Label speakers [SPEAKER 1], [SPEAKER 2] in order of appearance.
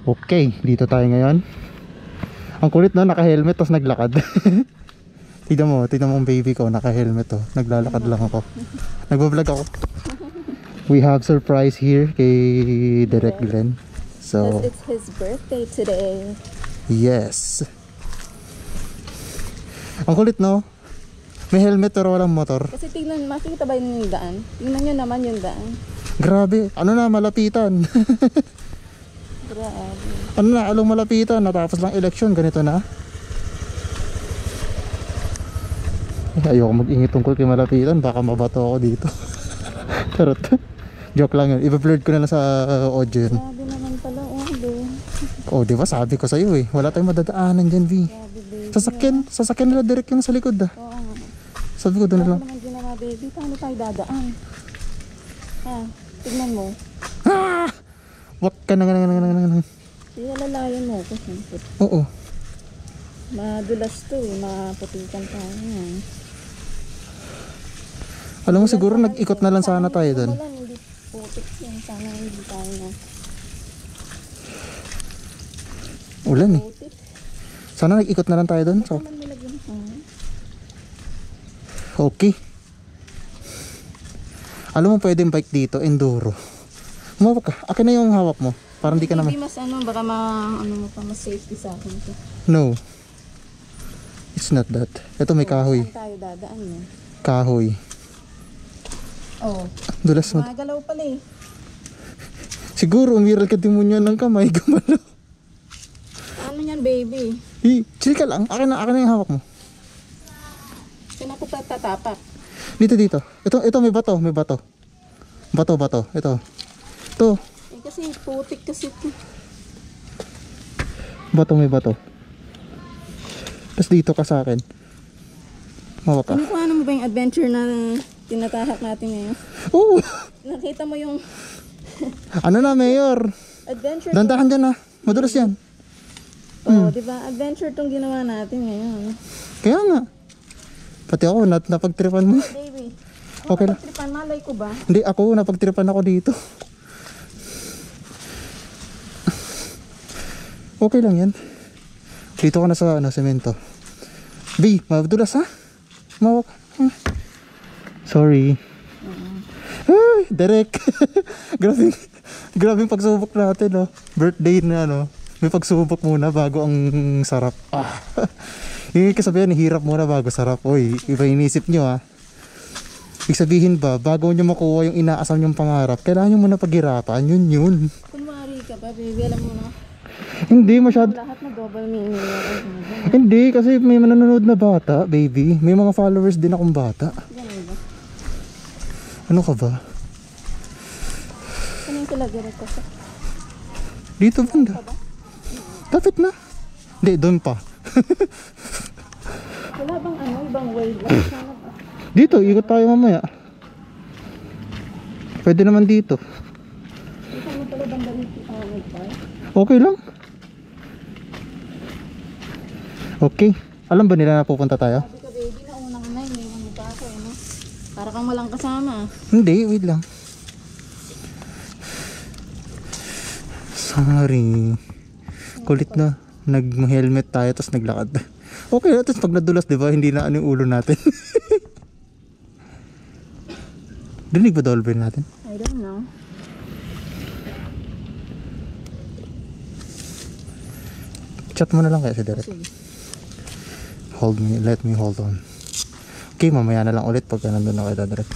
[SPEAKER 1] Okay, dito tayo ngayon. Ang kulit no, naka-helmet tapos naglakad. tignan mo ang baby ko, naka-helmet oh. Naglalakad lang ako. Nagbablog ako. We have surprise here kay Derek Glenn. So,
[SPEAKER 2] it's his birthday today.
[SPEAKER 1] Yes. Ang kulit no. May helmet pero walang motor.
[SPEAKER 2] Kasi tignan, makikita ba yung daan? Tignan nyo naman yung daan.
[SPEAKER 1] Grabe, ano na, malapitan.
[SPEAKER 2] Grabe.
[SPEAKER 1] Ano na, along malapitan, natapos lang eleksyon, ganito na. Ayoko mag-ingit tungkol kay malapitan, baka mabato ako dito. Charot. Joke lang yun, i-blurred ko na lang sa audio yun.
[SPEAKER 2] Grabe naman pala,
[SPEAKER 1] Oh, di ba sabi ko sa'yo eh, wala tayong madadaanan dyan, V.
[SPEAKER 2] Grabe, baby.
[SPEAKER 1] Sasakyan nila direct yung sa likod ah.
[SPEAKER 2] Oo nga.
[SPEAKER 1] Sabi ko doon na lang.
[SPEAKER 2] Ano naman ginawa, baby? Paano tayo dadaan? Ha? Tignan mo.
[SPEAKER 1] Ah! Wak ka na.
[SPEAKER 2] Ialalayan mo ko.
[SPEAKER 1] Oo.
[SPEAKER 2] Madulas to eh. Maputikan tayo yan.
[SPEAKER 1] Alam mo siguro nag-ikot na lang sana tayo doon.
[SPEAKER 2] Wala, hindi putik yan. Sana hindi tayo na.
[SPEAKER 1] Ulan eh.
[SPEAKER 2] Putik.
[SPEAKER 1] Sana nag-ikot na lang tayo doon. So,
[SPEAKER 2] Naman nilagyan.
[SPEAKER 1] okay. Alam mo pwedeng bike dito, enduro. Humawak ka. Akin na yung hawak mo. Parang di ka naman.
[SPEAKER 2] Hindi mas ano, baka mas safety sa akin to.
[SPEAKER 1] No. It's not that. Ito may kahoy.
[SPEAKER 2] Saan tayo dadaan mo?
[SPEAKER 1] Kahoy.
[SPEAKER 2] Oh.
[SPEAKER 1] Dulas mo.
[SPEAKER 2] Magalaw pala eh.
[SPEAKER 1] Siguro umiral ka demonyo ng kamay. Gumalaw.
[SPEAKER 2] Ano yan, baby?
[SPEAKER 1] Chill ka lang. Akin na yung hawak mo.
[SPEAKER 2] Saan ako tatapak?
[SPEAKER 1] Dito. Ito may bato. Bato. Ito.
[SPEAKER 2] Eh kasi putik kasi ito.
[SPEAKER 1] May bato. Tapos dito ka sa akin. Hawak ka.
[SPEAKER 2] Ano mo ba yung adventure na tinatahak natin ngayon?
[SPEAKER 1] Oo.
[SPEAKER 2] Nakita mo yung
[SPEAKER 1] Ano na, Mayor?
[SPEAKER 2] adventure?
[SPEAKER 1] Dandahan dyan ah. Madulas yan.
[SPEAKER 2] Oh, di ba? Adventure tong ginawa natin ngayon.
[SPEAKER 1] Kaya nga. Pati ako, napagtripan mo.
[SPEAKER 2] Baby.
[SPEAKER 1] Okay lang.
[SPEAKER 2] Tripan, malay ko ba?
[SPEAKER 1] Hindi, ako, napagtripan ako dito. Okay lang yan. Dito ka na sa semento. B, madulas ha? Mawak. Sorry. Ay, Derek. Grabing pagsubok natin, no? Birthday na, no? May pagsubok muna bago ang sarap. Yung kasabihan, hirap muna bago sarap. Uy, iba inisip nyo, ha? Ibig sabihin ba, bago nyo makuha yung inaasam nyong pangarap, kailangan nyo muna paghirapan. Yun.
[SPEAKER 2] Kunwari ka pa, baby. Alam mo na.
[SPEAKER 1] Hindi masyado.
[SPEAKER 2] Lahat na double meaning.
[SPEAKER 1] Hindi, kasi may manonood na bata, baby. May mga followers din akong bata.
[SPEAKER 2] Ganun ba?
[SPEAKER 1] Ano ka ba?
[SPEAKER 2] Ano yung talagyan ko sa?
[SPEAKER 1] Dito banda. Tapit na. Hindi, doon pa.
[SPEAKER 2] Wala bang ibang way lang? Sana ba?
[SPEAKER 1] Dito, ikot tayo mamaya. Pwede naman dito.
[SPEAKER 2] Ito mo pala bang dito nag-park?
[SPEAKER 1] Okay lang. Okay. Alam ba nila na pupunta tayo?
[SPEAKER 2] Sabi ka, baby, nauna ka na. Iniwan mo pa ako, ano? Para kang walang kasama.
[SPEAKER 1] Hindi, wait lang. Sorry. Kulit na. Nag-helmet tayo tapos naglakad. Okay na, tapos pag nadulas, diba, hindi na ano yung ulo natin. Dinig ba dolphin natin?
[SPEAKER 2] I don't know.
[SPEAKER 1] Chat mo na lang kaya si Derek.
[SPEAKER 2] Sige.
[SPEAKER 1] Let me hold on. Okay, mamaya na lang ulit pagka nandun na kay Derek.